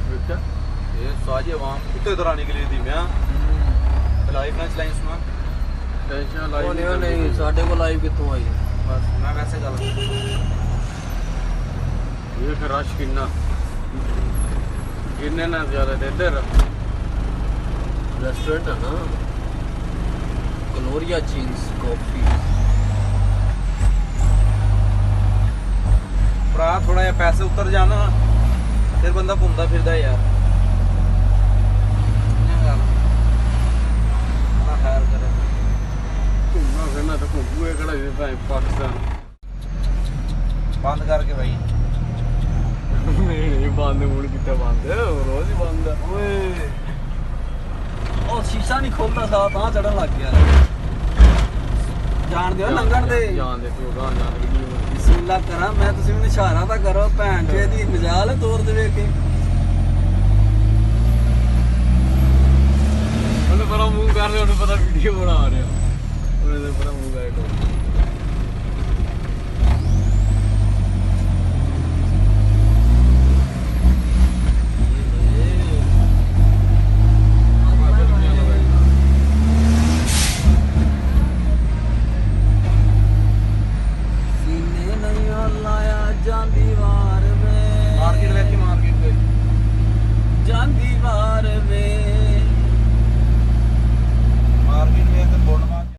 देखा ये सारी आवाम कुत्ते तरह निकली थी मैं लाइफ ना चलाई सुना टेंशन ਉਹ लाई ਨਹੀਂ ਸਾਡੇ ਕੋਲ ਲਾਈਵ ਕਿੱਥੋਂ ਆਈ बस मैं वैसे गल ये फिर रश किन्ना किन्ने ना ज्यादा ते इधर ਰੈਸਟੋਰੈਂਟ ਹੈ ਨਾ ਗਲੋਰੀਆ ਚਿੰਗਸ ਕਾਫੀ भरा थोड़ा जिहा पैसे उतर जाना फिर बंदा घूमता फिरदा यार अल्लाह खैर करे घूमना फिरना तो घूमूए कड़ा ये भाई पाकिस्तान बंद करके भाई नहीं बंद मुड़ कितना बंद है रोज ही बंद है ਓਏ ਉਹ ਸ਼ੀਸ਼ਾ ਨਹੀਂ ਖੋਲਦਾ ਸਾਹ ਤਾਂ ਚੜਨ ਲੱਗ ਗਿਆ ਜਾਣ ਦਿਓ ਲੰਘਣ ਦੇ ਜਾਣ ਦੇ ਤੂੰ ਗਾਂ ਜਾਣ ਦੇ ਬਿਸਮਿਲ੍ਲਾ ਕਰਾਂ ਮੈਂ ਤੁਸੀਂ ਮੈਨੂੰ ਇਸ਼ਾਰਾ ਤਾਂ ਕਰੋ ਭੈਣ ਚੋ ਇਹਦੀ ਮਜਾਲ ਹੈ ਤੋਰ ਦੇਵੇ ਕੇ ਉਹਨੂੰ ਬੜਾ ਮੂੰਹ ਕਰ ਰਿਹਾ ਉਹਨੂੰ ਪਤਾ ਵੀਡੀਓ ਬਣਾ ਰਿਹਾ